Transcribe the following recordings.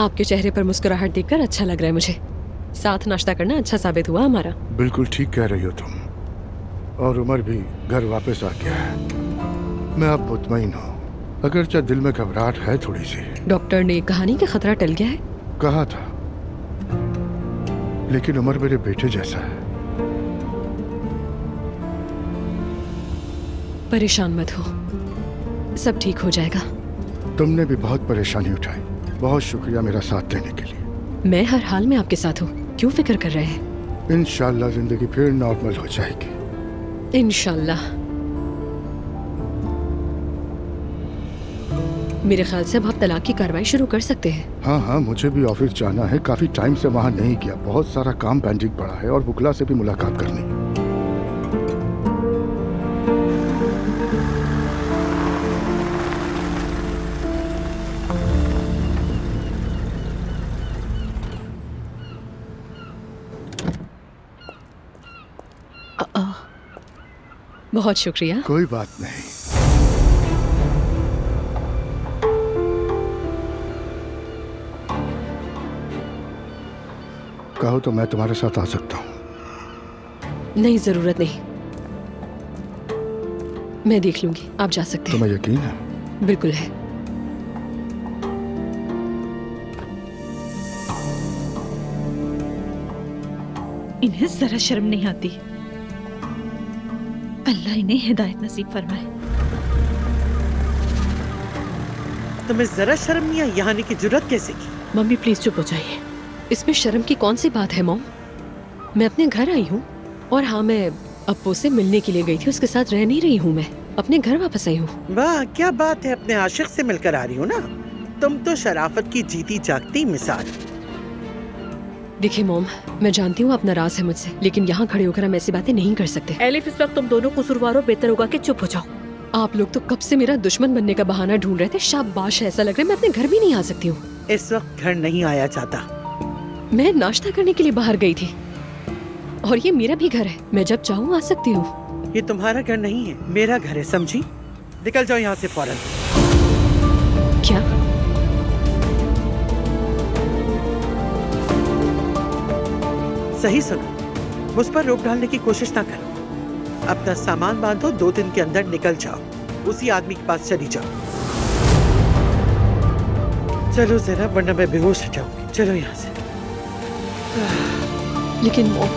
आपके चेहरे पर मुस्कुराहट देखकर अच्छा लग रहा है मुझे। साथ नाश्ता करना अच्छा साबित हुआ हमारा। बिल्कुल ठीक कह रही हो तुम। और उमर भी घर वापस आ गया है। मैं अब मुतमईन हूँ, अगरचे दिल में घबराहट है थोड़ी सी। डॉक्टर ने कहा नहीं कि खतरा टल गया है? कहा था, लेकिन उमर मेरे बेटे जैसा है। परेशान मत हो, सब ठीक हो जाएगा। तुमने भी बहुत परेशानी उठाई, बहुत शुक्रिया मेरा साथ देने के लिए। मैं हर हाल में आपके साथ हूँ, क्यों फिक्र कर रहे हैं? इंशाल्लाह जिंदगी फिर नॉर्मल हो जाएगी। इंशाल्लाह। मेरे ख्याल से अब आप तलाक की कार्रवाई शुरू कर सकते हैं। हाँ हाँ, मुझे भी ऑफिस जाना है। काफी टाइम से वहाँ नहीं गया, बहुत सारा काम पेंडिंग पड़ा है और वुकला से भी मुलाकात करनी है। बहुत शुक्रिया। कोई बात नहीं। कहो तो मैं तुम्हारे साथ आ सकता हूँ। नहीं, जरूरत नहीं, मैं देख लूंगी, आप जा सकते हैं। तुम्हें यकीन है? बिल्कुल है। इन्हें जरा शर्म नहीं आती। अल्लाह इन्हें हिदायत नसीब फरमाए। तुम्हें जरा शर्म नहीं आई? यहाँ आने की जुर्रत कैसे की? मम्मी प्लीज चुप हो जाइए। इसमें शर्म की कौन सी बात है मॉम? मैं अपने घर आई हूँ और हाँ, मैं अप्पू से मिलने के लिए गई थी, उसके साथ रह नहीं रही हूँ। मैं अपने घर वापस आई हूँ। वाह क्या बात है, अपने आशिक से मिलकर आ रही हो ना। तुम तो शराफत की जीती जागती मिसाल। देखिए मॉम, मैं जानती हूँ आप नाराज है मुझसे, लेकिन यहाँ खड़े होकर हम ऐसी बातें नहीं कर सकते। एलिफ, इस वक्त तुम दोनों कसूरवार हो, बेहतर होगा कि चुप हो जाओ। आप लोग तो कब से मेरा दुश्मन बनने का बहाना ढूंढ रहे थे। शाबाश, ऐसा लग रहा है मैं अपने घर भी नहीं आ सकती हूँ। इस वक्त घर नहीं आया जाता। मैं नाश्ता करने के लिए बाहर गई थी और ये मेरा भी घर है, मैं जब चाहूँ आ सकती हूँ। ये तुम्हारा घर नहीं है, मेरा घर है, समझी? निकल जाओ यहाँ से फौरन। क्या? सही सुनो, मुझ पर रोक डालने की कोशिश ना करो। अपना सामान बांधो, 2 दिन के अंदर निकल जाओ। उसी आदमी के पास चली जाओ। चलो जरा, वरना मैं बेहोश हो जाऊंगी। चलो यहाँ से। लेकिन मॉम,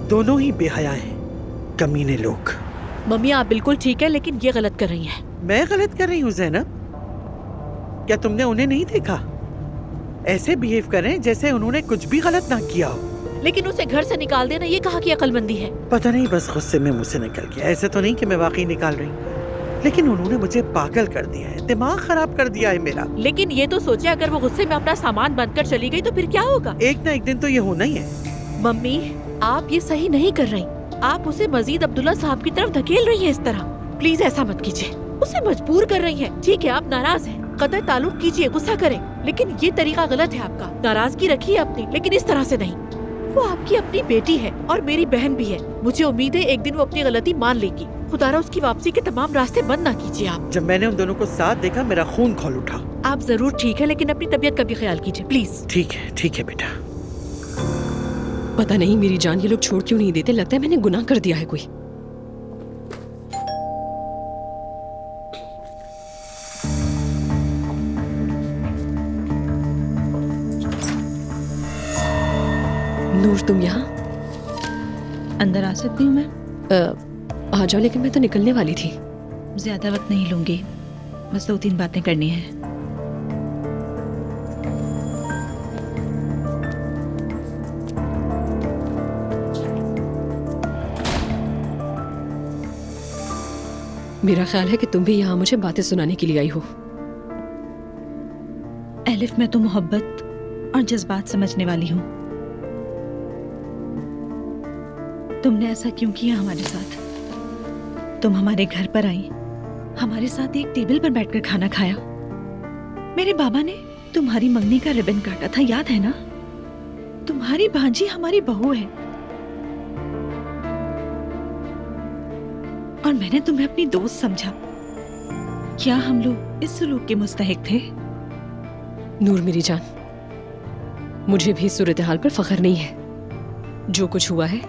दोनों ही बेहया हैं, कमीने लोग। मम्मी आप बिल्कुल ठीक है, लेकिन ये गलत कर रही हैं। मैं गलत कर रही हूँ ज़ैनब? क्या तुमने उन्हें नहीं देखा? ऐसे बिहेव करें जैसे उन्होंने कुछ भी गलत ना किया हो। लेकिन उसे घर से निकाल देना ये कहाँ की अक्लमंदी है? पता नहीं, बस गुस्से में मुझसे निकल गया। ऐसे तो नहीं कि मैं वाकई निकाल रही हूँ, लेकिन उन्होंने मुझे पागल कर दिया है, दिमाग खराब कर दिया है मेरा। लेकिन ये तो सोचे, अगर वो गुस्से में अपना सामान बंद कर चली गई तो फिर क्या होगा? एक ना एक दिन तो ये होना ही है। मम्मी आप ये सही नहीं कर रही। आप उसे मजीद अब्दुल्ला साहब की तरफ धकेल रही है इस तरह। प्लीज ऐसा मत कीजिए, उसे मजबूर कर रही है। ठीक है आप नाराज हैं, कतई ताल्लुक कीजिए, गुस्सा करें, लेकिन ये तरीका गलत है आपका। नाराजगी रखिए अपनी, लेकिन इस तरह से नहीं। वो आपकी अपनी बेटी है और मेरी बहन भी है। मुझे उम्मीद है एक दिन वो अपनी गलती मान लेगी। खुदारा उसकी वापसी के तमाम रास्ते बंद ना कीजिए आप। जब मैंने उन दोनों को साथ देखा, मेरा खून खौल उठा। आप जरूर ठीक है, लेकिन अपनी तबीयत का भी ख्याल कीजिए प्लीज। ठीक है बेटा। पता नहीं मेरी जान ये लोग छोड़ क्यों नहीं देते। लगता है मैंने गुनाह कर दिया है कोई। नूर तुम यहाँ? अंदर आ सकती हूँ मैं? आ जाओ, लेकिन मैं तो निकलने वाली थी। ज्यादा वक्त नहीं लूंगी, बस 2-3 बातें करनी है। मेरा ख्याल है कि तुम भी यहाँ मुझे बातें सुनाने के लिए आई हो। एलिफ, मैं तो मोहब्बत और जज्बात समझने वाली हूँ। तुमने ऐसा क्यों किया हमारे साथ? तुम हमारे घर पर आई, हमारे साथ एक टेबल पर बैठकर खाना खाया। मेरे बाबा ने तुम्हारी मंगनी का रिबन काटा था, याद है ना? तुम्हारी भांजी हमारी बहू है और मैंने तुम्हें अपनी दोस्त समझा। क्या हम लोग इस सुलूक के मुस्तहिक थे? नूर मेरी जान, मुझे भी सूरत हाल पर फख्र नहीं है। जो कुछ हुआ है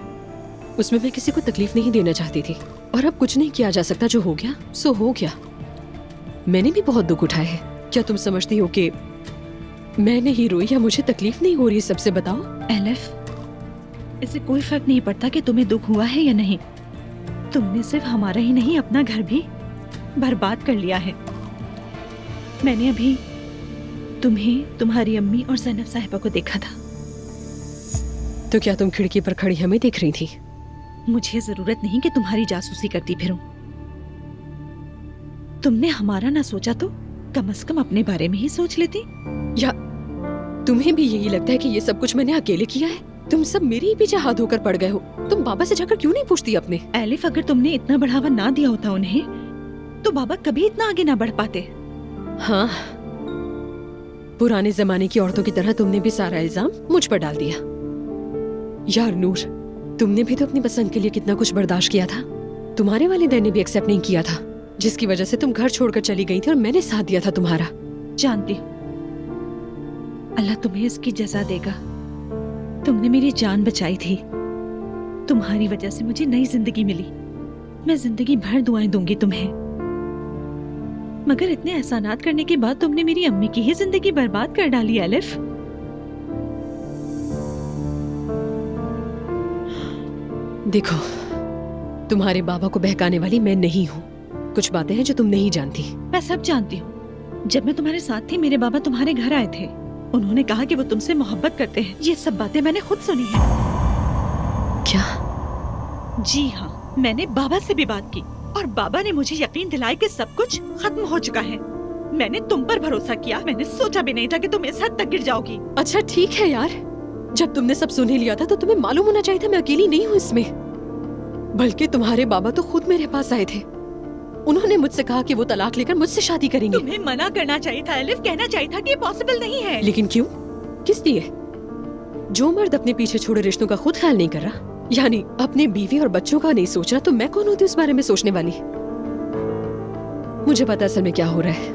उसमें मैं किसी को तकलीफ नहीं देना चाहती थी, और अब कुछ नहीं किया जा सकता। जो हो गया सो हो गया। मैंने भी बहुत दुख उठाए हैं। क्या तुम समझती हो कि मैं नहीं रोई या मुझे तकलीफ नहीं हो रही? सबसे बताओ। एलिफ, इससे कोई फर्क नहीं पड़ता कि तुम्हें दुख हुआ है या नहीं। तुमने सिर्फ हमारा ही नहीं, अपना घर भी बर्बाद कर लिया है। मैंने अभी तुम्हें, तुम्हारी अम्मी और ज़ैनब साहिबा को देखा था। तो क्या तुम खिड़की पर खड़ी हमें देख रही थी? मुझे जरूरत नहीं कि तुम्हारी जासूसी करती फिरूं। तुमने हमारा ना सोचा तो कम से कम अपने बारे में ही सोच लेती। या तुम्हें भी यही लगता है कि ये सब कुछ मैंने अकेले किया है? तुम सब मेरे ही पीछे हाथ धोकर पड़ गए हो। तुम बाबा से जाकर क्यों नहीं पूछती अपने? एलिफ, अगर तुमने इतना बढ़ावा ना दिया होता उन्हें, तो बाबा कभी इतना आगे ना बढ़ पाते। हाँ, पुराने जमाने की औरतों की तरह तुमने भी सारा इल्जाम मुझ पर डाल दिया। यार नूर, तुमने भी तो अपनी पसंद के लिए कितना कुछ बर्दाश्त किया था। तुम्हारे वालिदैन ने भी एक्सेप्ट नहीं किया था, जिसकी वजह से तुम घर छोड़कर चली गई थी और मैंने साथ दिया था तुम्हारा। जानती हूँ, अल्लाह तुम्हें इसकी जज़ा देगा। तुमने मेरी जान बचाई थी। तुम्हारी वजह से मुझे नई जिंदगी मिली। मैं जिंदगी भर दुआएं दूंगी तुम्हें। मगर इतने एहसानात करने के बाद तुमने मेरी अम्मी की ही जिंदगी बर्बाद कर डाली एलिफ। देखो, तुम्हारे बाबा को बहकाने वाली मैं नहीं हूँ। कुछ बातें हैं जो तुम नहीं जानती। मैं सब जानती हूँ। जब मैं तुम्हारे साथ थी, मेरे बाबा तुम्हारे घर आए थे। उन्होंने कहा कि वो तुमसे मोहब्बत करते हैं। ये सब बातें मैंने खुद सुनी है। क्या? जी हाँ, मैंने बाबा से भी बात की और बाबा ने मुझे यकीन दिलाया कि सब कुछ खत्म हो चुका है। मैंने तुम पर भरोसा किया। मैंने सोचा भी नहीं था कि तुम इस हद तक गिर जाओगी। अच्छा ठीक है यार, जब तुमने सब सुन ही लिया था तो तुम्हें मालूम होना चाहिए था मैं अकेली नहीं हूँ इसमें। बल्कि तुम्हारे बाबा तो खुद मेरे पास आए थे। उन्होंने मुझसे कहा कि वो तलाक लेकर मुझसे शादी करेंगे। तुम्हें मना करना चाहिए था एलिफ, कहना चाहिए था कि ये पॉसिबल नहीं है। लेकिन क्यों? किस लिए? जो मर्द अपने पीछे छोड़े रिश्तों का खुद ख्याल नहीं कर रहा, यानी अपने बीवी और बच्चों का नहीं सोच रहा, तो मैं कौन होती उस बारे में सोचने वाली? मुझे पता असल में क्या हो रहा है।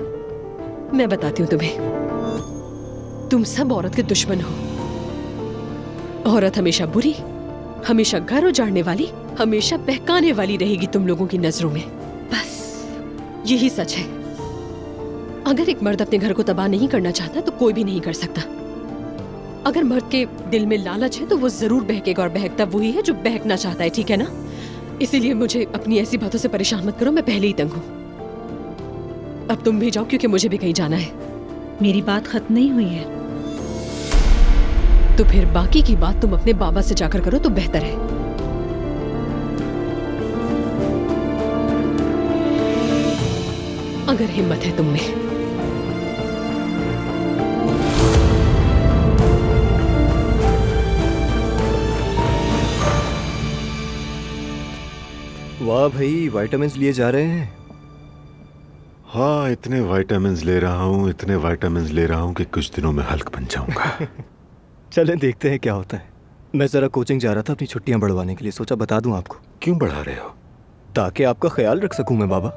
मैं बताती हूँ तुम्हें। तुम सब औरत के दुश्मन हो। औरत हमेशा बुरी, हमेशा घर उजाड़ने वाली, हमेशा बहकाने वाली रहेगी तुम लोगों की नजरों में। बस यही सच है। अगर एक मर्द अपने घर को तबाह नहीं करना चाहता तो कोई भी नहीं कर सकता। अगर मर्द के दिल में लालच है तो वो जरूर बहकेगा, और बहकता वही है जो बहकना चाहता है, ठीक है ना? इसीलिए मुझे अपनी ऐसी बातों से परेशान मत करो। मैं पहले ही तंग हूँ। अब तुम भी जाओ क्योंकि मुझे भी कहीं जाना है। मेरी बात खत्म नहीं हुई है। तो फिर बाकी की बात तुम अपने बाबा से जाकर करो तो बेहतर है। अगर हिम्मत है तुम में। वाह भाई, विटामिन्स लिए जा रहे हैं। हाँ, इतने विटामिन्स ले रहा हूँ, इतने विटामिन्स ले रहा हूँ कि कुछ दिनों में हल्क बन जाऊंगा। चलें देखते हैं क्या होता है। मैं जरा कोचिंग जा रहा था अपनी छुट्टियां बढ़वाने के लिए, सोचा बता दूं आपको। क्यों बढ़ा रहे हो? ताकि आपका ख्याल रख सकूं मैं बाबा।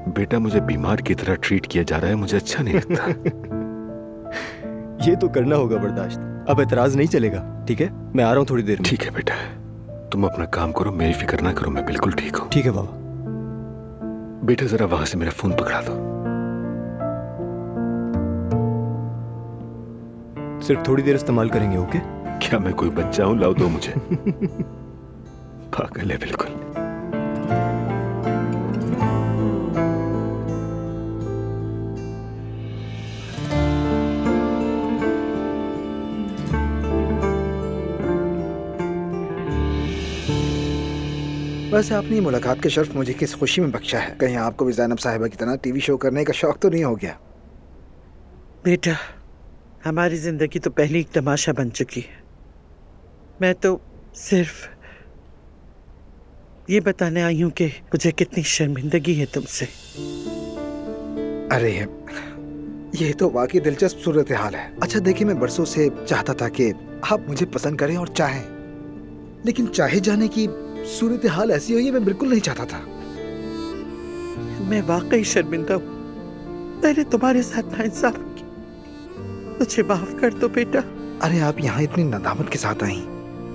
बेटा, मुझे बीमार की तरह ट्रीट किया जा रहा है, मुझे अच्छा नहीं लगता। ये तो करना होगा बर्दाश्त। अब एतराज नहीं चलेगा, ठीक है? मैं आ रहा हूँ थोड़ी देर में। ठीक है बेटा, तुम अपना काम करो, मेरी फिक्र ना करो, मैं बिल्कुल ठीक हूँ। ठीक है बाबा। बेटा, जरा वहां से मेरा फोन पकड़ा दो। सिर्फ थोड़ी देर इस्तेमाल करेंगे, ओके? क्या मैं कोई बच्चा हूँ? लाओ दो मुझे। पागल है बिल्कुल। बस अपनी मुलाकात के शर्फ मुझे किस खुशी में बख्शा है। कहीं आपको भी ज़ैनब साहिबा की तरह टीवी शो करने का शौक तो नहीं हो गया? बेटा, हमारी जिंदगी तो पहले ही एक तमाशा बन चुकी है। मैं तो सिर्फ ये बताने आई हूँ कि मुझे कितनी शर्मिंदगी है तुमसे। अरे ये तो वाकई दिलचस्प सूरत हाल है। अच्छा देखिए, मैं बरसों से चाहता था कि आप मुझे पसंद करें और चाहें, लेकिन चाहे जाने की सूरत हाल ऐसी हुई है, मैं बिल्कुल नहीं चाहता था। मैं वाकई शर्मिंदा हूँ, मैंने तुम्हारे साथ नाइंसाफी की। मुझे माफ कर दो बेटा। अरे आप यहाँ इतनी नदामत के साथ आई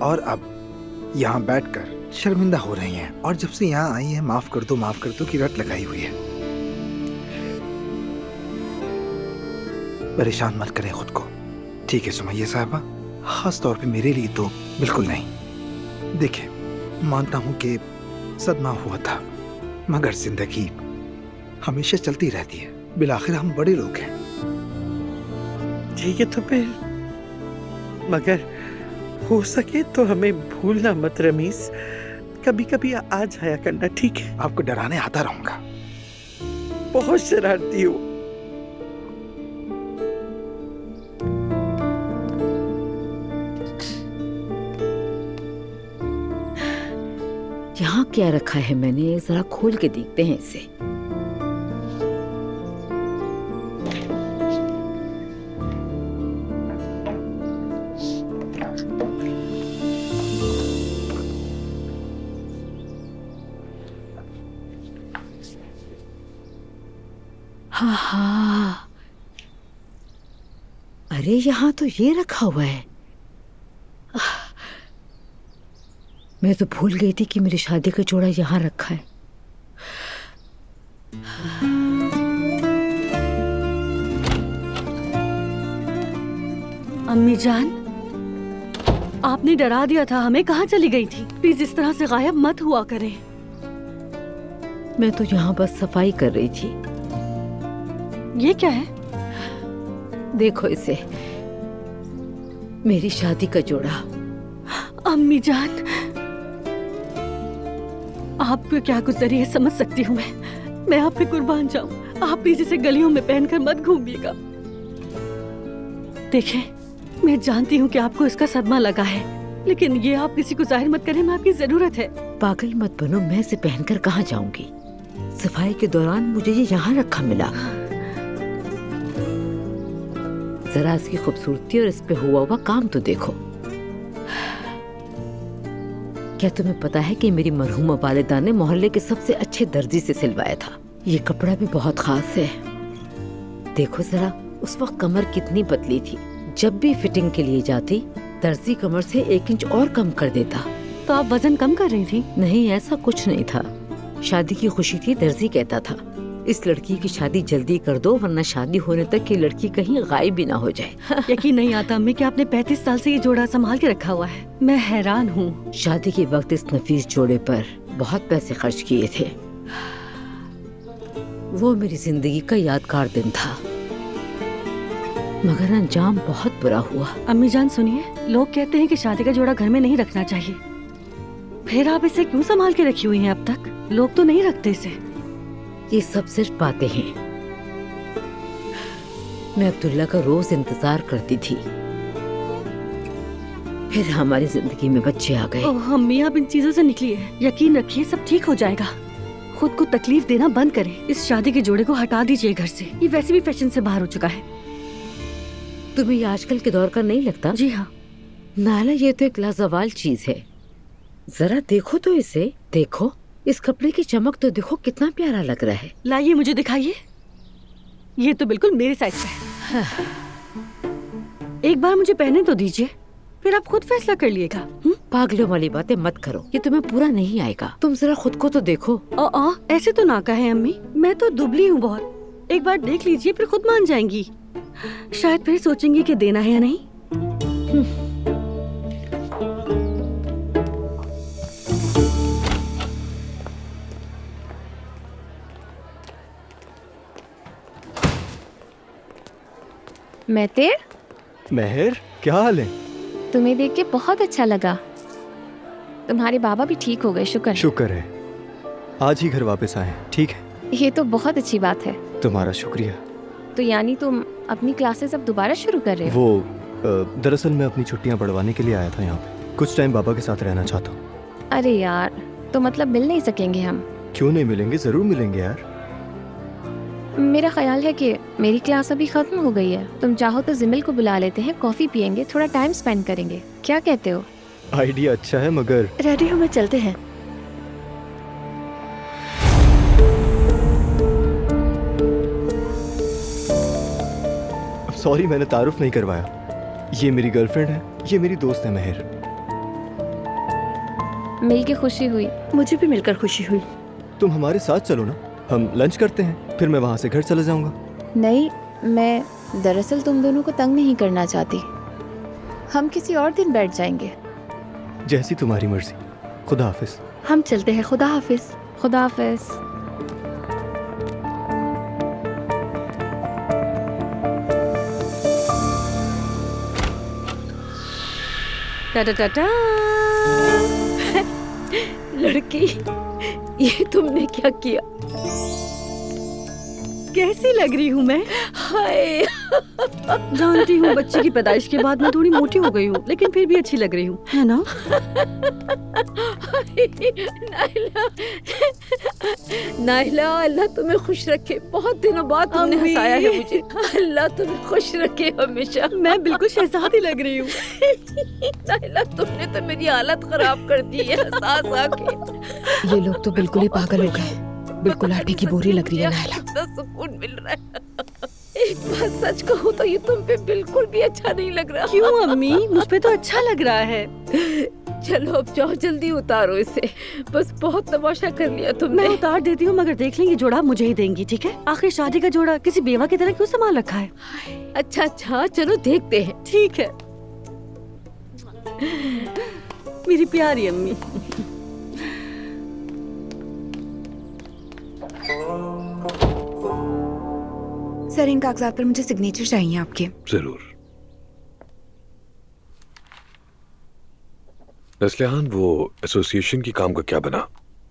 और अब यहाँ बैठकर शर्मिंदा हो रही हैं, और जब से यहाँ आई हैं माफ कर दो की रट लगाई हुई है। परेशान मत करें खुद को, ठीक है सुमैया साहबा? खास तौर पे मेरे लिए तो बिल्कुल नहीं। देखिए, मानता हूँ कि सदमा हुआ था, मगर जिंदगी हमेशा चलती रहती है। बिलाखिर हम बड़े लोग हैं। ठीक है तो फिर, मगर हो सके तो हमें भूलना मत रमीज। कभी कभी आ जाया करना, ठीक है? आपको डराने आता रहूंगा। बहुत शरारती हो। यहाँ क्या रखा है मैंने, जरा खोल के देखते हैं इसे। हाँ, अरे यहाँ तो ये रखा हुआ है। मैं तो भूल गई थी कि मेरी शादी का जोड़ा यहाँ रखा है। अम्मी जान, आपने डरा दिया था हमें। कहाँ चली गई थी? प्लीज इस तरह से गायब मत हुआ करें। मैं तो यहाँ बस सफाई कर रही थी। ये क्या है? देखो इसे, मेरी शादी का जोड़ा। अम्मी जान, आप पे क्या गुजरी है समझ सकती हूँ मैं आप पे कुर्बान जाऊं। आप प्लीज इसे गलियों में पहनकर मत घूमिएगा। देखें, मैं जानती हूँ कि आपको इसका सदमा लगा है, लेकिन ये आप किसी को जाहिर मत करें, मैं आपकी जरूरत है। पागल मत बनो, मैं इसे पहनकर कहाँ जाऊंगी? सफाई के दौरान मुझे ये यहाँ रखा मिला। जरा इसकी खूबसूरती और इस पे हुआ काम तो देखो। क्या तुम्हें पता है कि मेरी मरहूमा वालिदा ने मोहल्ले के सबसे अच्छे दर्जी से सिलवाया था। ये कपड़ा भी बहुत खास है। देखो जरा, उस वक्त कमर कितनी पतली थी। जब भी फिटिंग के लिए जाती, दर्जी कमर से 1 इंच और कम कर देता। तो आप वजन कम कर रही थी? नहीं, ऐसा कुछ नहीं था। शादी की खुशी थी, दर्जी कहता था इस लड़की की शादी जल्दी कर दो, वरना शादी होने तक ये लड़की कहीं गायब भी ना हो जाए। यकीन नहीं आता अम्मी कि आपने 35 साल से ये जोड़ा संभाल के रखा हुआ है। मैं हैरान हूँ। शादी के वक्त इस नफीस जोड़े पर बहुत पैसे खर्च किए थे। वो मेरी जिंदगी का यादगार दिन था, मगर अंजाम बहुत बुरा हुआ। अम्मी जान सुनिए, लोग कहते हैं कि शादी का जोड़ा घर में नहीं रखना चाहिए। फिर आप इसे क्यों संभाल के रखी हुई हैं अब तक? लोग तो नहीं रखते इसे। ये सब सिर्फ बातें हैं। मैं अब्दुल्ला का रोज इंतजार करती थी, फिर हमारी जिंदगी में बच्चे आ गए। ओह अम्मी, आप इन चीजों से निकलिए। यकीन रखिए सब ठीक हो जाएगा। खुद को तकलीफ देना बंद करें। इस शादी के जोड़े को हटा दीजिए घर से। ये वैसे भी फैशन से बाहर हो चुका है। तुम्हें ये आजकल के दौर का नहीं लगता? जी हाँ। नाला, ये तो एक लाजवाल चीज है। जरा देखो तो इसे, देखो इस कपड़े की चमक तो देखो, कितना प्यारा लग रहा है। लाइए मुझे दिखाइए। ये तो बिल्कुल मेरे साइज का है। एक बार मुझे पहने तो दीजिए, फिर आप खुद फैसला कर लिएगा। पागलों वाली बातें मत करो, ये तुम्हें पूरा नहीं आएगा। तुम जरा खुद को तो देखो। ऐसे तो ना कहें अम्मी, मैं तो दुबली हूँ बहुत। एक बार देख लीजिए, फिर खुद मान जाएंगी। शायद फिर सोचेंगी कि देना है या नहीं। महर, क्या हाल है? तुम्हें देख के बहुत अच्छा लगा। तुम्हारे बाबा भी ठीक हो गए, शुक्र है। आज ही घर वापस आए, ठीक है? ये तो बहुत अच्छी बात है। तुम्हारा शुक्रिया। तो यानी तुम अपनी क्लासेस अब दोबारा शुरू कर रहे हो? वो दरअसल मैं अपनी छुट्टियां बढ़वाने के लिए आया था यहाँ पे। कुछ टाइम बाबा के साथ रहना चाहता हूँ। अरे यार, तो मतलब मिल नहीं सकेंगे हम? क्यों नहीं मिलेंगे, जरूर मिलेंगे यार। मेरा ख्याल है कि मेरी क्लास अभी खत्म हो गई है। तुम चाहो तो जिमिल को बुला लेते हैं, कॉफी पियेंगे, थोड़ा टाइम स्पेंड करेंगे। क्या कहते हो? आइडिया अच्छा है मगर रेडी हो, मैं चलते हैं। सॉरी मैंने तारुफ नहीं करवाया। ये मेरी गर्लफ्रेंड है, ये मेरी दोस्त है महर। मिलके खुशी हुई। मुझे भी मिलकर खुशी हुई। तुम हमारे साथ चलो ना, हम लंच करते हैं, फिर मैं वहाँ से घर चला जाऊंगा। नहीं, मैं दरअसल तुम दोनों को तंग नहीं करना चाहती। हम किसी और दिन बैठ जाएंगे। जैसी तुम्हारी मर्जी। खुदा हाफिज। हम चलते हैं। खुदा हाफिज। खुदा हाफिज। टाटा टाटा। लड़की, ये तुमने क्या किया? कैसी लग रही हूँ मैं? हाय। जानती हूँ बच्चे की पैदाइश के बाद मैं थोड़ी मोटी हो गई हूँ, लेकिन फिर भी अच्छी लग रही हूँ, है ना? नाइला, नाइला, अल्लाह तुम्हें खुश रखे। बहुत दिनों बाद तुमने हंसाया है मुझे। अल्लाह तुम्हें खुश रखे हमेशा। मैं बिल्कुल शहजादी लग रही हूँ। नाइला, तुमने तो मेरी हालत खराब कर दी है हंस आके। ये लोग तो बिल्कुल ही पागल हो गए। बिल्कुल आटे की बोरी लग रही है नाइला। कितना सुकून मिल रहा है। एक बात सच कहूँ तो ये तुम पे बिल्कुल भी अच्छा नहीं लग रहा। क्यों अम्मी? मुझ पे तो अच्छा लग रहा है। चलो अब जाओ, जल्दी उतारो इसे। बस बहुत तमाशा कर लिया तुमने। मैं उतार देती हूँ, मगर देख लेंगे जोड़ा मुझे ही देंगी, ठीक है? आखिर शादी का जोड़ा किसी बेवा की तरह क्यों संभाल रखा है? अच्छा अच्छा, चलो देखते हैं। ठीक है मेरी प्यारी अम्मी। सर, इन कागजात पर मुझे सिग्नेचर चाहिए आपके। जरूर। नस्लिहान, वो एसोसिएशन की काम का क्या बना?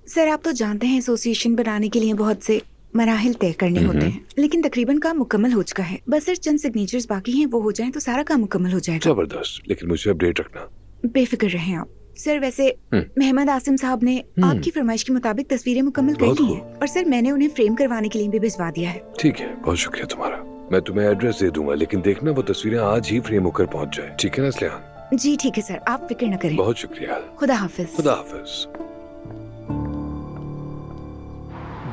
सर, आप तो जानते हैं एसोसिएशन बनाने के लिए बहुत से मराहिल तय करने होते हैं, लेकिन तकरीबन काम मुकम्मल हो चुका है। बस सर चंद सिग्नेचर्स बाकी हैं, वो हो जाएं तो सारा काम मुकम्मल हो जाएगा। जबरदस्त, लेकिन मुझे अपडेट रखना। बेफिक्र रहें आप। सर, वैसे मोहम्मद आसिम साहब ने आपकी फरमाइश के मुताबिक तस्वीरें मुकम्मल कर ली हैं, और सर मैंने उन्हें फ्रेम करवाने के लिए भी भिजवा दिया है। ठीक है, बहुत शुक्रिया तुम्हारा। मैं तुम्हें एड्रेस दे दूंगा, लेकिन देखना वो तस्वीरें आज ही फ्रेम होकर पहुंच जाए। ठीक है नस्लिहान? जी ठीक है सर, आप फिक्र न करें। बहुत शुक्रिया। खुदा हाफिज। खुदा हाफिज।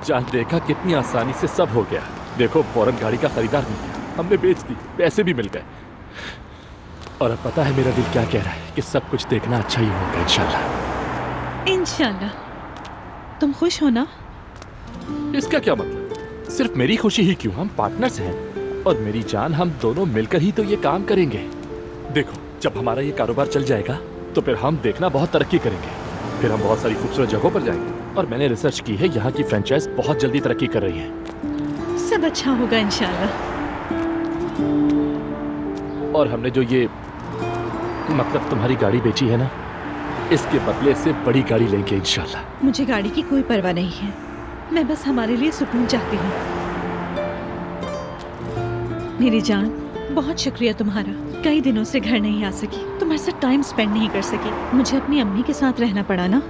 जान, देखा कितनी आसानी से सब हो गया। देखो, फौरन गाड़ी का खरीदार मिल गया, हमने बेच दी, पैसे भी मिल गए। और अब पता है मेरा दिल क्या कह रहा है कि सब कुछ देखना अच्छा ही होगा इंशाल्लाह। इंशाल्लाह। तुम खुश हो ना? इसका क्या मतलब? सिर्फ मेरी खुशी ही क्यों, हम पार्टनर्स हैं। और मेरी जान, हम दोनों मिलकर ही तो ये काम करेंगे। देखो, जब हमारा ये कारोबार चल जाएगा तो फिर हम देखना बहुत तरक्की करेंगे। फिर हम बहुत सारी खूबसूरत जगहों पर जाएंगे। और मैंने रिसर्च की है, यहाँ की फ्रेंचाइज बहुत जल्दी तरक्की कर रही है। सब अच्छा होगा इंशाल्लाह। और हमने जो ये मतलब तुम्हारी गाड़ी बेची है ना, इसके बदले से बड़ी गाड़ी लेंगे इंशाल्लाह। मुझे गाड़ी की कोई परवाह नहीं है, मैं बस हमारे लिए सुकून चाहती हूँ। मेरी जान, बहुत शुक्रिया तुम्हारा। कई दिनों से घर नहीं आ सकी, तुम्हारे साथ टाइम स्पेंड नहीं कर सकी। मुझे अपनी अम्मी के साथ रहना पड़ा ना,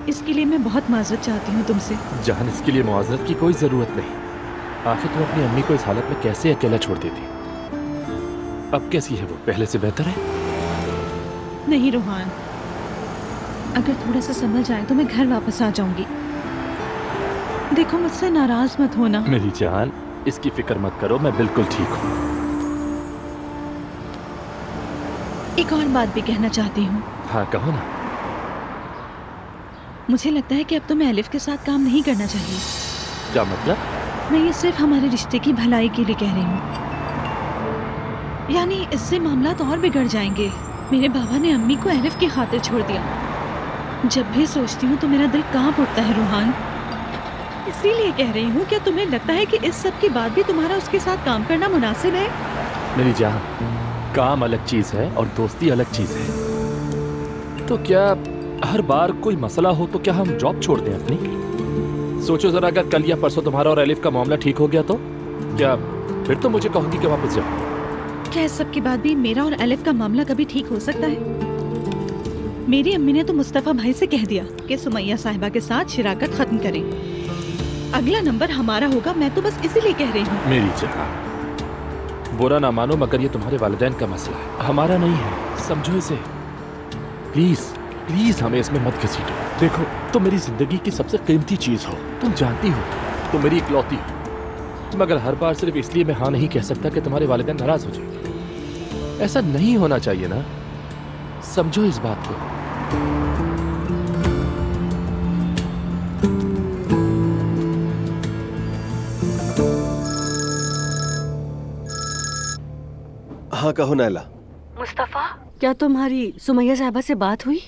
इसके लिए मैं बहुत माजरत चाहती हूँ तुमसे। जान, इसके लिए मुआवजत की कोई जरूरत नहीं। आखिर तुम अपनी अम्मी को इस हालत में कैसे अकेला छोड़ देती? अब कैसी है वो? पहले से बेहतर है? नहीं रोहान, अगर थोड़ा सा संभल जाए तो मैं घर वापस आ जाऊंगी। देखो, मुझसे नाराज मत होना। मेरी जान, इसकी फिक्र मत करो, मैं बिल्कुल ठीक हूँ। एक और बात भी कहना चाहती हूँ। हाँ, कहो ना। मुझे लगता है कि अब तुम्हें एलिफ के साथ काम नहीं करना चाहिए। क्या मतलब? मैं ये सिर्फ हमारे रिश्ते की भलाई के लिए कह रही हूँ। यानी इससे मामलात और बिगड़ जाएंगे। मेरे बाबा ने अम्मी को एलिफ की खातिर छोड़ दिया। जब भी सोचती हूँ तो मेरा दिल कांप उठता है रोहान। इसीलिए कह रही हूँ, क्या तुम्हें लगता है कि इस सब के बाद भी तुम्हारा उसके साथ काम करना मुनासिब है? मेरी जान, काम अलग चीज है और दोस्ती अलग चीज है। तो क्या हर बार कोई मसला हो तो क्या हम जॉब छोड़ दें अपनी? सोचो जरा, अगर कल या परसों तुम्हारा और एलिफ का मामला ठीक हो गया तो क्या फिर तो मुझे कहोगी कि वापस जाओ? क्या इस सब के बाद भी मेरा और एलिफ का मामला कभी ठीक हो सकता है? मेरी अम्मी ने तो मुस्तफा भाई से कह दिया कि सुमैया साहिबा के साथ शिराकत खत्म करें। अगला नंबर हमारा होगा, मैं तो बस इसीलिए कह रही हूँ। मेरी जगह बुरा ना मानो, मगर ये तुम्हारे वालिदैन का मसला है, हमारा नहीं है, समझो इसे। प्लीज प्लीज हमें इसमें मत घसीटो। देखो, तुम मेरी जिंदगी की सबसे कीमती चीज हो, तुम जानती हो, तुम मेरी इकलौती हो, मगर हर बार सिर्फ इसलिए मैं हाँ नहीं कह सकता कि तुम्हारे वालिदैन नाराज हो जाएंगे। ऐसा नहीं होना चाहिए ना, समझो इस बात को। हाँ कहो नायला। मुस्तफा, क्या तुम्हारी सुमैया साहबा से बात हुई?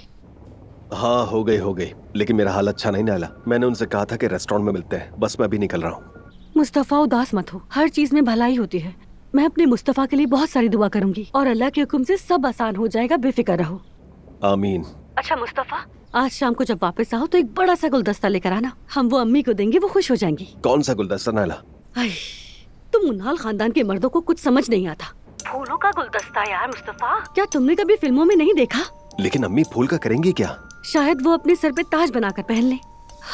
हाँ हो गई, लेकिन मेरा हाल अच्छा नहीं नायला। मैंने उनसे कहा था कि रेस्टोरेंट में मिलते हैं, बस मैं अभी निकल रहा हूँ। मुस्तफा उदास मत हो, हर चीज में भलाई होती है। मैं अपने मुस्तफा के लिए बहुत सारी दुआ करूंगी और अल्लाह के हुक्म से सब आसान हो जाएगा, बेफिक्र रहो। आमीन। अच्छा मुस्तफा, आज शाम को जब वापस आओ तो एक बड़ा सा गुलदस्ता लेकर आना, हम वो अम्मी को देंगे, वो खुश हो जाएंगी। कौन सा गुलदस्ता नायला? तुम मुन्नाल खानदान के मर्दों को कुछ समझ नहीं आता। फूलों का गुलदस्ता यार मुस्तफा, क्या तुमने कभी फिल्मों में नहीं देखा? लेकिन अम्मी फूल का करेंगी क्या? शायद वो अपने सर पे ताज बनाकर पहन ले।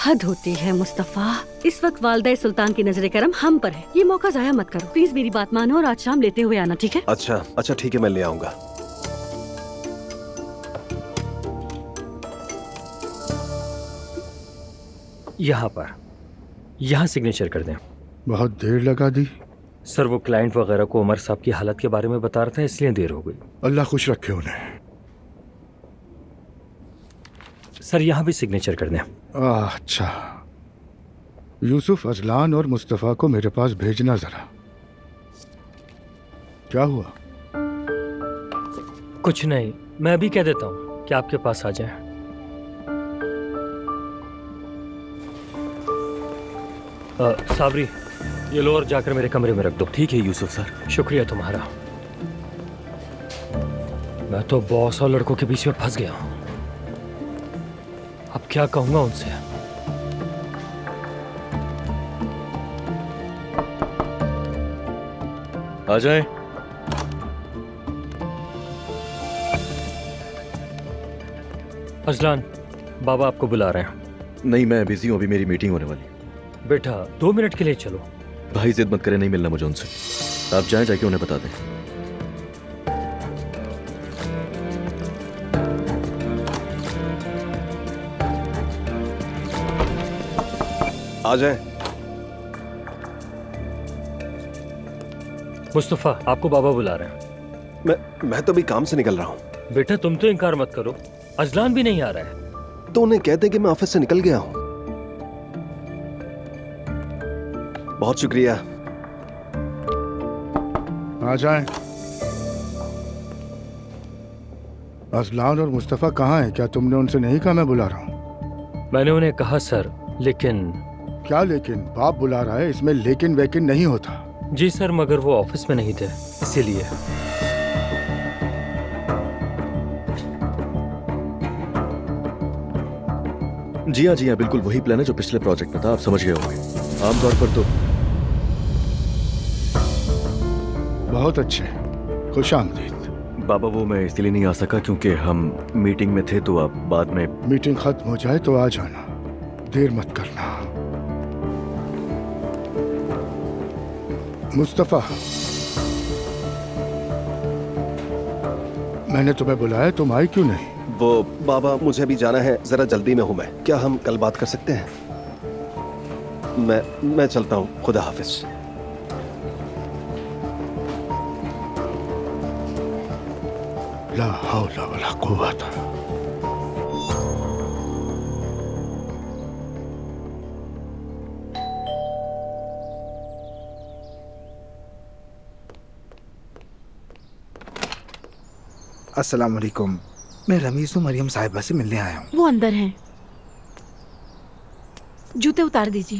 हद होती है मुस्तफा, इस वक्त वालदा सुल्तान की नजरे करम हम पर है, ये मौका जाया मत करो। प्लीज मेरी बात मानो और आज शाम लेते हुए आना, ठीक है? अच्छा ठीक है, मैं ले आऊंगा। यहाँ सिग्नेचर कर दें। बहुत देर लगा दी सर, वो क्लाइंट वगैरह को उमर साहब की हालत के बारे में बता रहा था, इसलिए देर हो गई। अल्लाह खुश रखे उन्हें। सर यहाँ भी सिग्नेचर कर दें। अच्छा, यूसुफ, अजलान और मुस्तफ़ा को मेरे पास भेजना जरा। क्या हुआ? कुछ नहीं, मैं अभी कह देता हूँ कि आपके पास आ जाए। साबरी, ये लो और जाकर मेरे कमरे में रख दो। ठीक है यूसुफ सर। शुक्रिया तुम्हारा। मैं तो बॉस और लड़कों के बीच में फंस गया हूँ, अब क्या कहूंगा उनसे। आ जाए। अजलान, बाबा आपको बुला रहे हैं। नहीं, मैं बिजी हूँ, अभी मेरी मीटिंग होने वाली। बेटा 2 मिनट के लिए चलो। भाई जिद मत करें, नहीं मिलना मुझे उनसे। आप जाएं, जाके उन्हें बता दें। आ जाएं। मुस्तफा, आपको बाबा बुला रहे हैं। मैं तो अभी काम से निकल रहा हूँ। बेटा तुम तो इनकार मत करो, अजलान भी नहीं आ रहा है। तो उन्हें कहते कि मैं ऑफिस से निकल गया हूँ। बहुत शुक्रिया। आ जाएं। अजलान और मुस्तफ़ा कहाँ हैं? क्या तुमने उनसे नहीं कहा मैं बुला रहा हूँ? मैंने उन्हें कहा सर, लेकिन। क्या लेकिन? बाप बुला रहा है, इसमें लेकिन वेकिन नहीं होता। जी सर, मगर वो ऑफिस में नहीं थे, इसीलिए। जी हाँ, बिल्कुल वही प्लान है जो पिछले प्रोजेक्ट में था, आप समझ गए होंगे। आमतौर पर तो बहुत अच्छे, खुश आमदीद। बाबा वो मैं इसलिए नहीं आ सका क्योंकि हम मीटिंग में थे, तो आप बाद में। मीटिंग खत्म हो जाए तो आ जाना, देर मत करना। मुस्तफ़ा, मैंने तुम्हें बुलाया, तुम आई क्यों नहीं? वो बाबा, मुझे अभी जाना है, जरा जल्दी में हूं मैं। क्या हम कल बात कर सकते हैं? मैं चलता हूं, खुदा हाफिज। ला हौला वला कुव्वता। अस्सलाम वालेकुम, मैं रमीज़ मरियम साहिबा से मिलने आया हूँ। वो अंदर हैं। जूते उतार दीजिए।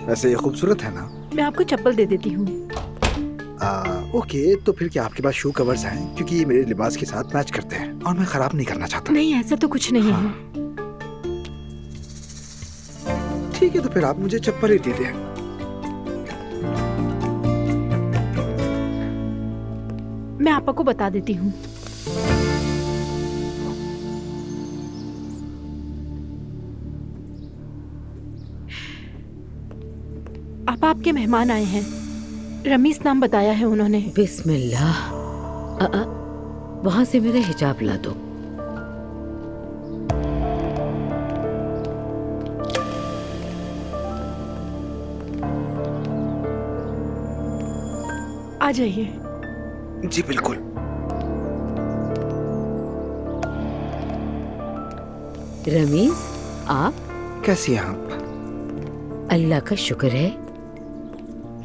वैसे ये खूबसूरत है ना? मैं आपको चप्पल दे देती हूँ। ओके, तो फिर क्या आपके पास शू कवर्स हैं? क्योंकि ये मेरे लिबास के साथ मैच करते हैं और मैं खराब नहीं करना चाहता। नहीं, ऐसा तो कुछ नहीं है। ठीक है, तो फिर आप मुझे चप्पल ही दे दें। मैं आपा को बता देती हूँ। आपके मेहमान आए हैं। रमीज नाम बताया है उन्होंने। बिस्मिल्लाह। वहां से मेरा हिजाब ला दो। आ जाइए। जी बिल्कुल। रमीज, आप कैसी हैं आप? अल्लाह का शुक्र है।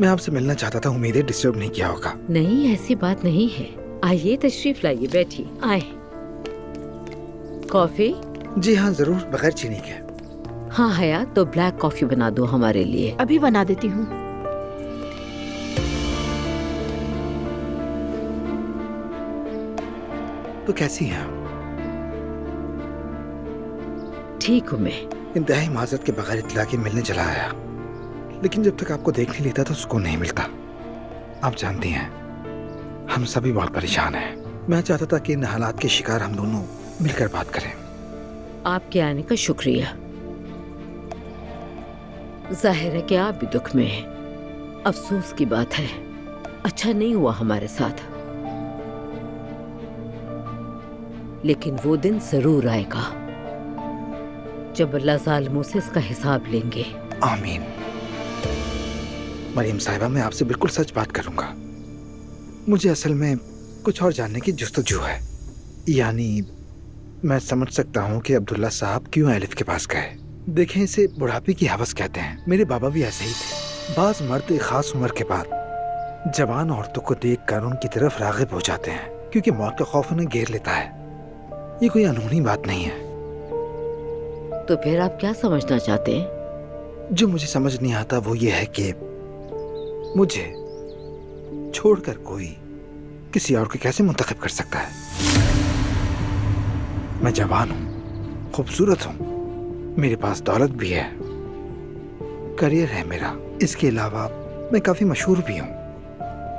मैं आपसे मिलना चाहता था, उम्मीदें डिस्टर्ब नहीं किया होगा। नहीं, ऐसी बात नहीं है। आइए, तशरीफ लाइए, बैठिए। आए। कॉफी? जी हाँ जरूर, बगैर चीनी के। हाँ हया, तो ब्लैक कॉफी बना दो हमारे लिए। अभी बना देती हूँ। तो कैसी हैं आप? ठीक हूँ मैं। इंतहाई माजरत के बगैर इत्तला के मिलने चला आया, लेकिन जब तक आपको देख नहीं लेता तो सुकून नहीं मिलता। आप जानती हैं हम सभी बहुत परेशान हैं। मैं चाहता था कि इन हालात के शिकार हम दोनों मिलकर बात करें। आपके आने का शुक्रिया। जाहिर है कि आप भी दुख में हैं। अफसोस की बात है, अच्छा नहीं हुआ हमारे साथ, लेकिन वो दिन जरूर आएगा जब अल्लाह ज़ालिमों से इसका हिसाब लेंगे। आमीन। मरियम साहिबा, मैं आपसे बिल्कुल सच बात करूंगा। मुझे असल में कुछ और जानने की जुस्तजू है। यानी मैं समझ सकता हूँ कि अब्दुल्ला साहब क्यों एलिफ के पास गए। देखें, इसे बुढ़ापे की हवस कहते हैं। मेरे बाबा भी ऐसे ही थे। बाज मर्द एक खास उम्र के बाद जवान औरतों को देखकर उनकी तरफ राग़िब हो जाते हैं, क्योंकि मौत का खौफ उन्हें घेर लेता है। ये कोई अनहोनी बात नहीं है। तो फिर आप क्या समझना चाहते हैं? जो मुझे समझ नहीं आता वो ये है कि मुझे छोड़कर कोई किसी और को कैसे मुंतखब कर सकता है। मैं जवान हूँ, खूबसूरत हूँ, मेरे पास दौलत भी है, करियर है मेरा, इसके अलावा मैं काफी मशहूर भी हूँ।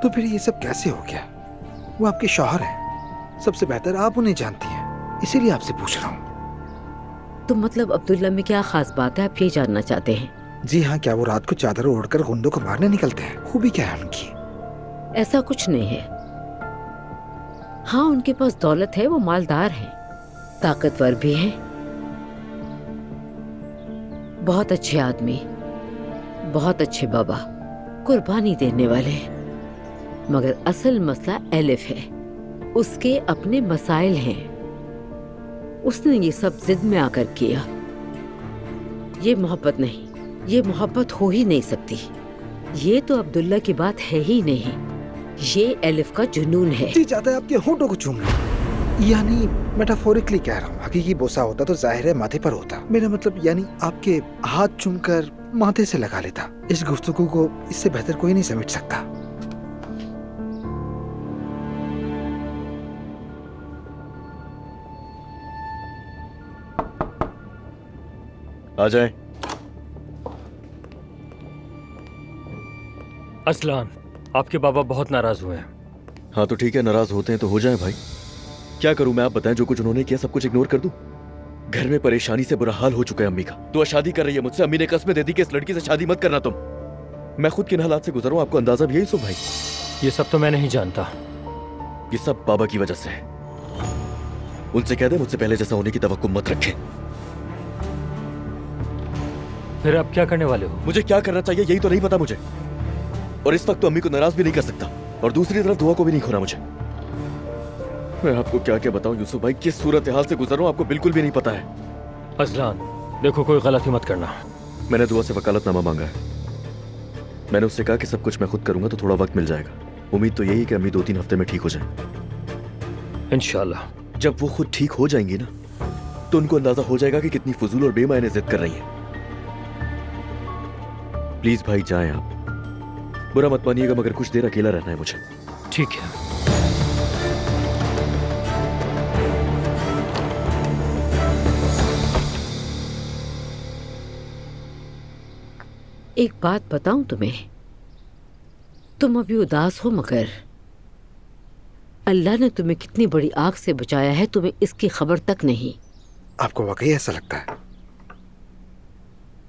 तो फिर ये सब कैसे हो गया? वो आपके शौहर हैं, सबसे बेहतर आप उन्हें जानती हैं, इसीलिए आपसे पूछ रहा हूँ। तो मतलब अब्दुल्ला में क्या खास बात है, आप ये जानना चाहते हैं? जी हाँ, क्या वो रात को चादर ओढ़कर गुंडों को मारने निकलते हैं? खूबी क्या है उनकी? ऐसा कुछ नहीं है। हाँ, उनके पास दौलत है, वो मालदार हैं, ताकतवर भी हैं, बहुत अच्छे आदमी, बहुत अच्छे बाबा, कुर्बानी देने वाले। मगर असल मसला एलिफ है, उसके अपने मसाइल हैं। उसने ये सब जिद में आकर किया। ये मोहब्बत नहीं, ये मोहब्बत हो ही नहीं सकती। ये तो अब्दुल्ला की बात है ही नहीं, ये एलिफ का जुनून है। जी चाहता है आपके होंठों को चूम लूं। यानी मेटाफोरिकली कह रहा हूँ, हकीकी बोसा होता तो जाहिर है माथे पर होता। मेरा मतलब यानी आपके हाथ चूमकर माथे से लगा लेता। इस गुफ्तगू को इससे बेहतर कोई नहीं समेट सकता। आ जाए। असलान, आपके बाबा बहुत नाराज हुए हैं। हाँ तो ठीक है, नाराज होते हैं तो हो जाए भाई। क्या करूं मैं, आप बताएं। जो कुछ उन्होंने किया सब कुछ इग्नोर कर दूं? घर में परेशानी से बुरा हाल हो चुका है अम्मी का। तो शादी कर रही है मुझसे। अम्मी ने कसमें दे दी कि इस लड़की से शादी मत करना तुम। मैं खुद किन हालात से गुजरूं, आपको अंदाजा भी है यूसुफ भाई? ये सब तो मैं नहीं जानता। ये सब बाबा की वजह से है। उनसे कह दे मुझसे पहले जैसा होने की तवक्कुम मत रखें। फिर आप क्या करने वाले हो? मुझे क्या करना चाहिए यही तो नहीं पता मुझे। और इस वक्त तो अम्मी को नाराज भी नहीं कर सकता, और दूसरी तरफ दुआ को भी नहीं खोना मुझे। मैं आपको क्या क्या बताऊं यूसुफ भाई, किस सूरत हाल से गुजर रहा हूं आपको बिल्कुल भी नहीं पता है। असलान देखो, कोई गलती मत करना। मैंने दुआ से वकालतनामा मांगा है। मैंने उससे कहा कि सब कुछ मैं खुद करूंगा तो थोड़ा वक्त मिल जाएगा। उम्मीद तो यही कि अम्मी 2-3 हफ्ते में ठीक हो जाए इंशाल्लाह। जब वो खुद ठीक हो जाएंगी ना, तो उनको अंदाजा हो जाएगा कि कितनी फजूल और बेमायने जिद कर रही है। प्लीज भाई जाएं आप, बुरा मत मानिएगा मगर कुछ देर अकेला रहना है मुझे। ठीक है। एक बात बताऊं तुम्हें, तुम अभी उदास हो मगर अल्लाह ने तुम्हें कितनी बड़ी आग से बचाया है, तुम्हें इसकी खबर तक नहीं। आपको वाकई ऐसा लगता है?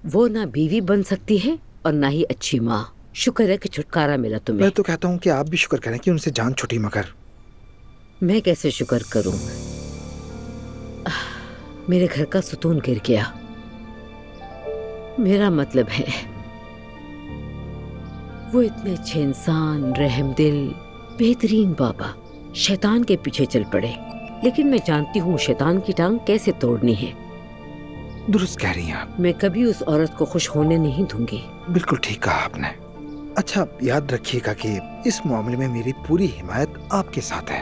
वो ना बीवी बन सकती है और ना ही अच्छी माँ। शुक्र है कि छुटकारा मिला तुम्हें। मैं तो कहता हूँ कि आप भी शुक्र करें कि उनसे जान छूटी। मगर मैं कैसे शुक्र करूं? मेरे घर का सुतून गिर गया। मेरा मतलब है वो इतने अच्छे इंसान, रहमदिल, बेहतरीन बाबा शैतान के पीछे चल पड़े। लेकिन मैं जानती हूँ शैतान की टांग कैसे तोड़नी है। दुरुस्त कह रही हैं आप। मैं कभी उस औरत को खुश होने नहीं दूंगी। बिल्कुल ठीक कहा आपने। अच्छा, याद रखिएगा कि इस मामले में मेरी पूरी हिमायत आपके साथ है।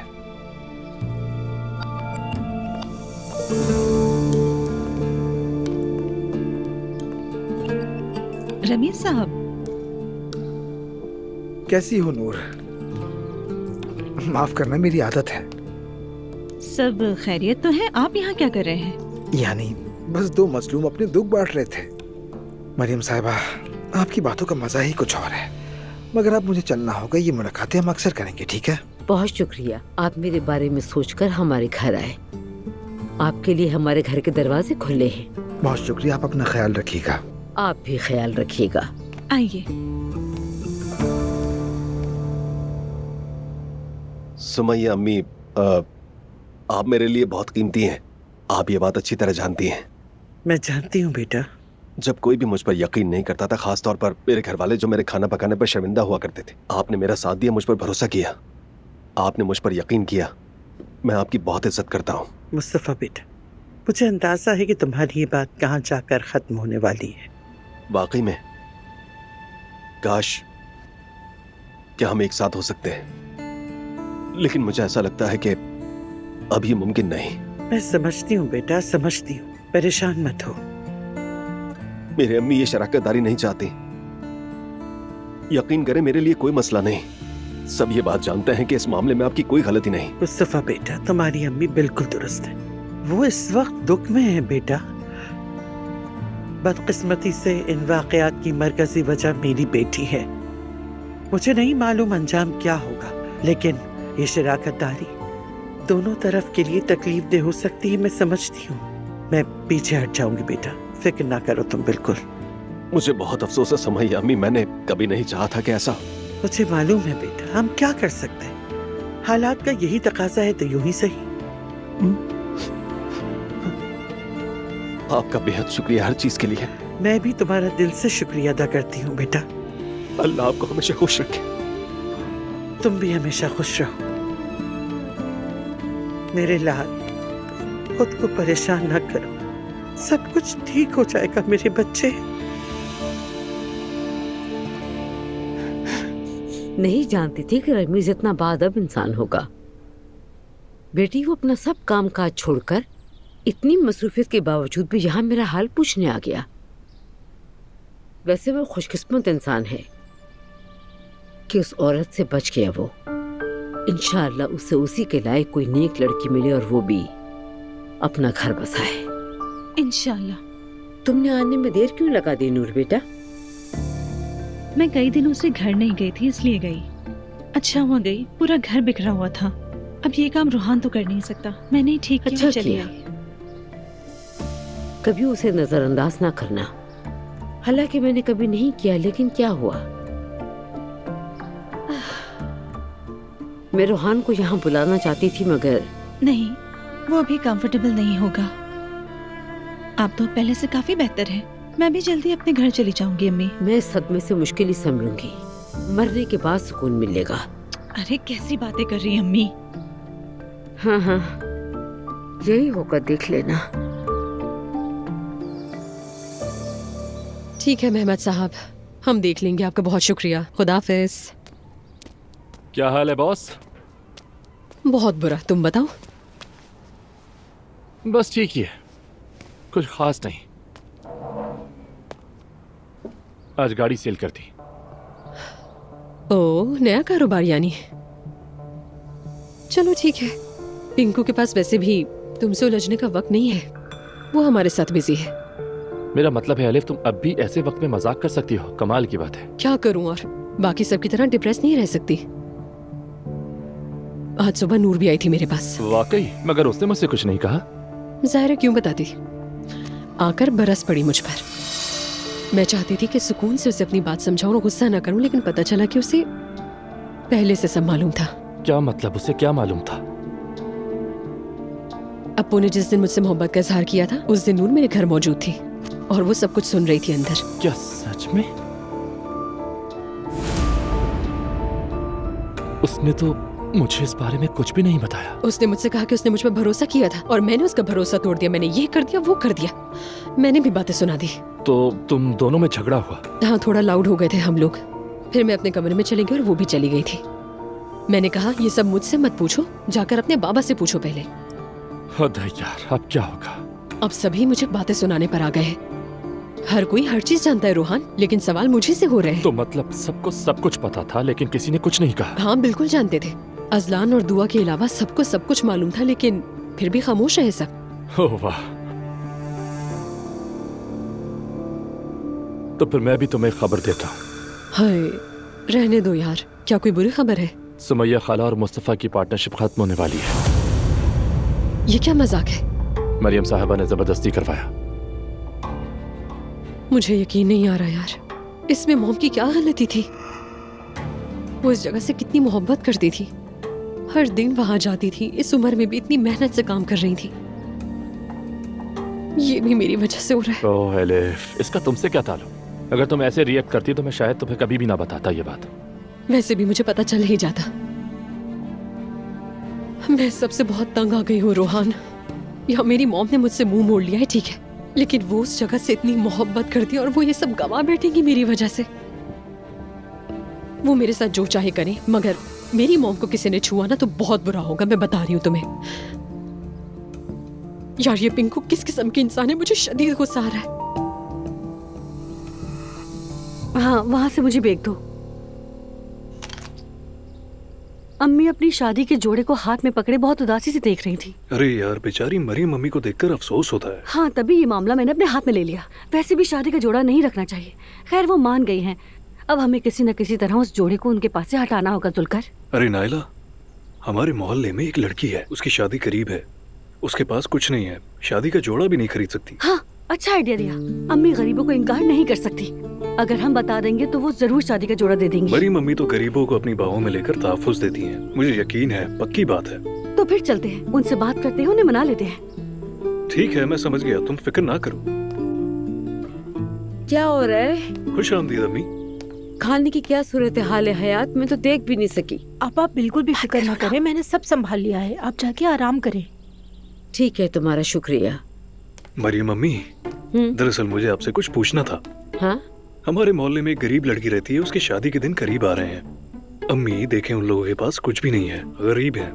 रमीज साहब, कैसी हो नूर? माफ करना, मेरी आदत है। सब खैरियत तो है? आप यहाँ क्या कर रहे हैं? यानी बस दो मजलूम अपने दुख बांट रहे थे। मरियम साहिबा, आपकी बातों का मजा ही कुछ और है। मगर अब मुझे चलना होगा। ये मुलाकातें हम अक्सर करेंगे, ठीक है? बहुत शुक्रिया, आप मेरे बारे में सोचकर हमारे घर आए। आपके लिए हमारे घर के दरवाजे खुले हैं। बहुत शुक्रिया, आप अपना ख्याल रखिएगा। आप भी ख्याल रखिएगा। आइए। सुमैया अम्मी, आप मेरे लिए बहुत कीमती हैं। आप ये बात अच्छी तरह जानती हैं। मैं जानती हूँ बेटा। जब कोई भी मुझ पर यकीन नहीं करता था, खास तौर पर मेरे घर वाले जो मेरे खाना पकाने पर शर्मिंदा हुआ करते थे, आपने मेरा साथ दिया, मुझ पर भरोसा किया, आपने मुझ पर यकीन किया। मैं आपकी बहुत इज्जत करता हूँ। मुस्तफा बेटा, मुझे अंदाजा है कि तुम्हारी ये बात कहाँ जाकर खत्म होने वाली है। वाकई में काश क्या हम एक साथ हो सकते हैं, लेकिन मुझे ऐसा लगता है कि अब ये मुमकिन नहीं। मैं समझती हूँ बेटा, समझती हूँ। परेशान मत हो। मेरे अम्मी ये शराकतदारी नहीं चाहती। यकीन करें, मेरे लिए कोई मसला नहीं। सब ये बात जानते हैं कि इस मामले में आपकी कोई गलती नहीं। मुस्तफा बेटा, तुम्हारी अम्मी बिल्कुल दुरुस्त है। वो इस वक्त दुख में है बेटा। बदकिस्मती से इन वाकयात की मरकजी वजह मेरी बेटी है। मुझे नहीं मालूम अंजाम क्या होगा, लेकिन ये शराकतदारी दोनों तरफ के लिए तकलीफ दे हो सकती है। मैं समझती हूँ। मैं पीछे हट जाऊंगी बेटा, फिक्र ना करो तुम बिल्कुल। मुझे बहुत अफसोस है सुमैया अम्मी, मैंने कभी नहीं चाहा था कि ऐसा। मुझे मालूम है बेटा, हम क्या कर सकते हैं। हालात का यही तकाजा है, तो यूं ही सही। आपका बेहद शुक्रिया हर चीज के लिए। मैं भी तुम्हारा दिल से शुक्रिया अदा करती हूँ बेटा। अल्लाह आपको हमेशा खुश रखे। तुम भी हमेशा खुश रहो मेरे लाल। खुद को परेशान ना करो, सब कुछ ठीक हो जाएगा मेरे बच्चे। नहीं जानती थी कि रमीज इतना बाअदब इंसान होगा। बेटी वो अपना सब काम काज छोड़कर इतनी मसरूफियत के बावजूद भी यहाँ मेरा हाल पूछने आ गया। वैसे वो खुशकिस्मत इंसान है कि उस औरत से बच गया। वो इंशाअल्लाह उसे उसी के लायक कोई नेक लड़की मिले और वो भी अपना घर बसाए इंशाअल्लाह। तुमने आने में देर क्यों लगा दी नूर बेटा? मैं कई दिनों से घर नहीं गई थी, इसलिए गई। अच्छा हुआ गई, पूरा घर बिखरा हुआ था। अब ये काम रूहान तो कर नहीं सकता, मैंने ठीक किया। अच्छा चली किया। आई। कभी उसे नजरअंदाज ना करना। हालांकि मैंने कभी नहीं किया, लेकिन क्या हुआ, मैं रूहान को यहाँ बुलाना चाहती थी मगर नहीं, वो अभी कंफर्टेबल नहीं होगा। आप तो पहले से काफी बेहतर हैं। मैं भी जल्दी अपने घर चली जाऊंगी अम्मी। मैं इस सदमे से मुश्किल ही संभलूंगी, मरने के बाद सुकून मिलेगा। अरे कैसी बातें कर रही हैं अम्मी। हाँ हाँ, यही होगा, देख लेना। ठीक है मेहमद साहब, हम देख लेंगे। आपका बहुत शुक्रिया। खुदा हाफिज। क्या हाल है बॉस? बहुत बुरा, तुम बताओ। बस ठीक ही है, कुछ खास नहीं। आज गाड़ी सेल कर दी। ओह, नया कारोबार यानी। चलो ठीक है। पिंकू के पास वैसे भी तुमसे उलझने का वक्त नहीं है, वो हमारे साथ बिजी है। मेरा मतलब है अलिफ, तुम अब भी ऐसे वक्त में मजाक कर सकती हो, कमाल की बात है। क्या करूं, और बाकी सबकी तरह डिप्रेस नहीं रह सकती। आज सुबह नूर भी आई थी मेरे पास। वाकई? मगर उसने मुझसे कुछ नहीं कहा। जाहिर है क्यों बताती, आकर बरस पड़ी मुझ पर। मैं चाहती थी कि सुकून से उसे अपनी बात समझाऊं और गुस्सा न करूं, लेकिन पता चला कि उसे पहले से सब मालूम था। क्या मतलब? उसे क्या मालूम था? अप्पू ने जिस दिन मुझसे मोहब्बत का इजहार किया था, उस दिन नूर मेरे घर मौजूद थी और वो सब कुछ सुन रही थी अंदर। क्या सच में? उसने तो मुझे इस बारे में कुछ भी नहीं बताया। उसने मुझसे कहा कि उसने मुझ पर भरोसा किया था और मैंने उसका भरोसा तोड़ दिया। मैंने ये कर दिया, वो कर दिया। मैंने भी बातें सुना दी। तो तुम दोनों में झगड़ा हुआ? हाँ, थोड़ा लाउड हो गए थे हम लोग। फिर मैं अपने कमरे में चली गई और वो भी चली गई थी। मैंने कहा, ये सब मुझसे मत पूछो, जाकर अपने बाबा से पूछो पहले। यार, अब क्या होगा? अब सभी मुझे बातें सुनाने पर आ गए हैं। हर कोई हर चीज जानता है रोहान, लेकिन सवाल मुझे से हो रहे हैं। तो मतलब सबको सब कुछ पता था, लेकिन किसी ने कुछ नहीं कहा? हाँ, बिल्कुल जानते थे। अजलान और दुआ के अलावा सबको सब कुछ मालूम था, लेकिन फिर भी खामोश रहे सब। ओह वाह। तो फिर मैं भी तुम्हें खबर देता हूँ। हाय, रहने दो यार, क्या कोई बुरी खबर है? सुमैया खाला और मुस्तफा की पार्टनरशिप खत्म होने वाली है। ये क्या मजाक है? मरियम साहबा ने जबरदस्ती करवाया। मुझे यकीन नहीं आ रहा यार, इसमें मॉम की क्या गलती थी? वो इस जगह से कितनी मोहब्बत करती थी, हर दिन वहां जाती थी, इस उम्र में भी इतनी मेहनत से काम कर रही थी। ये भी मेरी वजह से हो रहा है। ओह एलिफ, इसका तुमसे क्या ताल्लुक? अगर तुम ऐसे रिएक्ट करती तो मैं शायद तुम्हें कभी भी ना बताता ये बात। वैसे भी मुझे पता चल ही जाता। मैं सबसे बहुत तंग आ गई हूँ रोहान। या मेरी मॉम ने मुझसे मुंह मोड़ लिया है, ठीक है, लेकिन वो उस जगह से इतनी मोहब्बत करती है और वो ये सब गवा बैठेंगी मेरी वजह से। वो मेरे साथ जो चाहे करे, मगर मेरी मॉम को किसी ने छुआ ना तो बहुत बुरा होगा, मैं बता रही हूँ तुम्हें। यार, ये पिंकू किस किस्म की इंसान है? मुझे शदीद गुस्सा आ रहा है। हाँ, वहां से मुझे बेच दो। अम्मी अपनी शादी के जोड़े को हाथ में पकड़े बहुत उदासी से देख रही थी। अरे यार, बेचारी मरियम मम्मी को देखकर अफसोस होता है। हाँ, तभी ये मामला मैंने अपने हाथ में ले लिया। वैसे भी शादी का जोड़ा नहीं रखना चाहिए। खैर, वो मान गई हैं। अब हमें किसी न किसी तरह उस जोड़े को उनके पास से हटाना होगा। जुलकर, अरे नाइला, हमारे मोहल्ले में एक लड़की है, उसकी शादी करीब है, उसके पास कुछ नहीं है, शादी का जोड़ा भी नहीं खरीद सकती। हाँ, अच्छा आइडिया दिया। अम्मी गरीबों को इनकार नहीं कर सकती। अगर हम बता देंगे तो वो जरूर शादी का जोड़ा दे देंगी। मेरी मम्मी तो गरीबों को अपनी बाहों में लेकर तहफ्फुज़ देती हैं। मुझे यकीन है, पक्की बात है। तो फिर चलते हैं, उनसे बात करते हैं, उन्हें मना लेते हैं। ठीक है, मैं समझ गया, तुम फिक्र ना करो। क्या हो रहा है? खुश आमदीद अम्मी। खाने की क्या सूरत हाल है हयात? मैं तो देख भी नहीं सकी। आप बिल्कुल भी फिक्र ना करें, मैंने सब संभाल लिया है। आप जाके आराम करें। ठीक है, तुम्हारा शुक्रिया। मरियम मम्मी, दरअसल मुझे आपसे कुछ पूछना था। हाँ? हमारे मोहल्ले में एक गरीब लड़की रहती है, उसकी शादी के दिन करीब आ रहे हैं। अम्मी देखें, उन लोगों के पास कुछ भी नहीं है, गरीब हैं।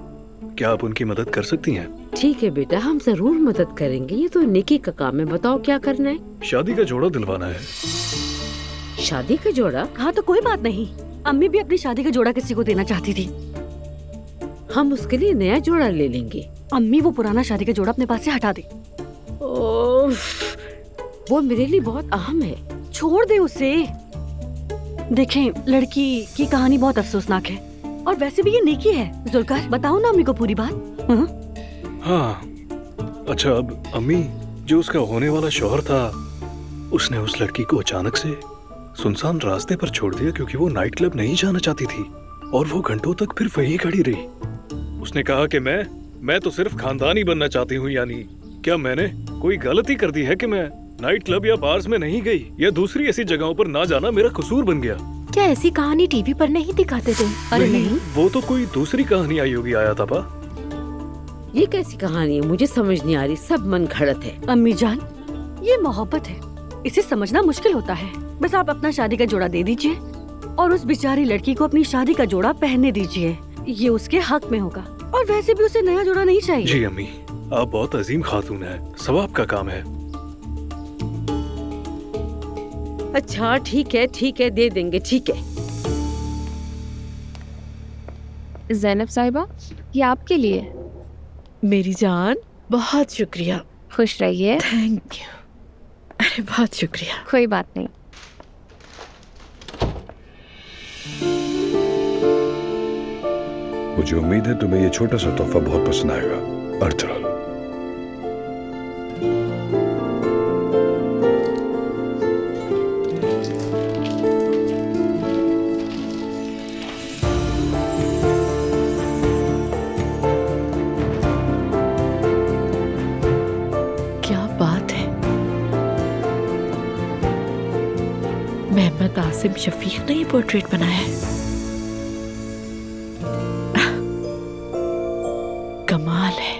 क्या आप उनकी मदद कर सकती हैं? ठीक है बेटा, हम जरूर मदद करेंगे। ये तो नेकी का काम है। बताओ क्या करना है? शादी का जोड़ा दिलवाना है। शादी का जोड़ा? हाँ, तो कोई बात नहीं। अम्मी भी अपनी शादी का जोड़ा किसी को देना चाहती थी। हम उसके लिए नया जोड़ा ले लेंगे। अम्मी वो पुराना शादी का जोड़ा अपने पास से हटा दे। वो मेरे लिए बहुत अहम है। छोड़ दे उसे। देखें, लड़की की कहानी बहुत अफसोसनाक है और वैसे भी ये नेकी है। जुल्कर, बताओ ना अम्मी को पूरी बात। हाँ, अच्छा, अब अम्मी, जो उसका होने वाला शौहर था, उसने उस लड़की को अचानक से सुनसान रास्ते पर छोड़ दिया क्योंकि वो नाइट क्लब नहीं जाना चाहती थी और वो घंटों तक फिर वहीं खड़ी रही। उसने कहा कि मैं तो सिर्फ खानदानी बनना चाहती हूँ। यानी क्या मैंने कोई गलती कर दी है कि मैं नाइट क्लब या बार्स में नहीं गई या दूसरी ऐसी जगहों पर ना जाना मेरा कसूर बन गया? क्या ऐसी कहानी टीवी पर नहीं दिखाते थे? अरे नहीं, वो तो कोई दूसरी कहानी आई होगी आया था पा। ये कैसी कहानी है? मुझे समझ नहीं आ रही, सब मन घड़त है। अम्मी जान, ये मोहब्बत है, इसे समझना मुश्किल होता है। बस आप अपना शादी का जोड़ा दे दीजिए और उस बेचारी लड़की को अपनी शादी का जोड़ा पहनने दीजिए। ये उसके हक में होगा और वैसे भी उसे नया जोड़ा नहीं चाहिए। जी अम्मी, आप बहुत अजीम खातून है, सवाब का काम है। अच्छा ठीक है, दे देंगे। ठीक है ज़ैनब साहिबा, ये आपके लिए। मेरी जान, बहुत शुक्रिया। खुश रहिए। Thank you. अरे बहुत शुक्रिया। कोई बात नहीं। मुझे उम्मीद है तुम्हें ये छोटा सा तोहफा बहुत पसंद आएगा। अर्थरल, कासिम शफीक ने ये पोर्ट्रेट बनाया है। कमाल है।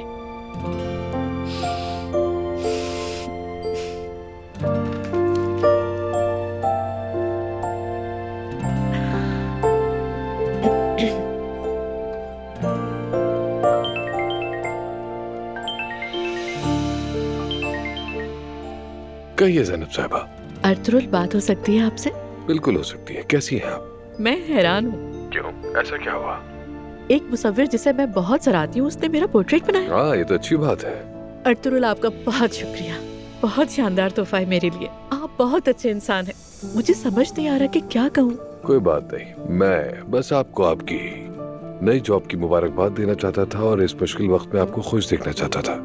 कहिए ज़ैनब साहिबा। अर्तुरुल, बात हो सकती है आपसे? बिल्कुल हो सकती है। कैसी हैं आप? मैं हैरान हूँ। क्यों, ऐसा क्या हुआ? एक मुसव्विर जिसे मैं बहुत सराहती हूँ उसने मेरा पोर्ट्रेट बनाया। हाँ, ये तो अच्छी बात है। अर्तुरुल, आपका बहुत शुक्रिया। बहुत शानदार तोहफा है मेरे लिए। आप बहुत अच्छे इंसान हैं। मुझे समझ नहीं आ रहा कि क्या कहूँ। कोई बात नहीं, मैं बस आपको आपकी नई जॉब की मुबारकबाद देना चाहता था और इस मुश्किल वक्त में आपको खुश देखना चाहता था।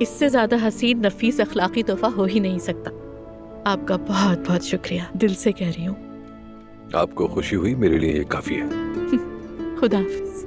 इससे ज्यादा हसीन नफीस अखलाकी तोहफा हो ही नहीं सकता। आपका बहुत बहुत शुक्रिया, दिल से कह रही हूँ। आपको खुशी हुई, मेरे लिए ये काफी है। खुदा हाफिज।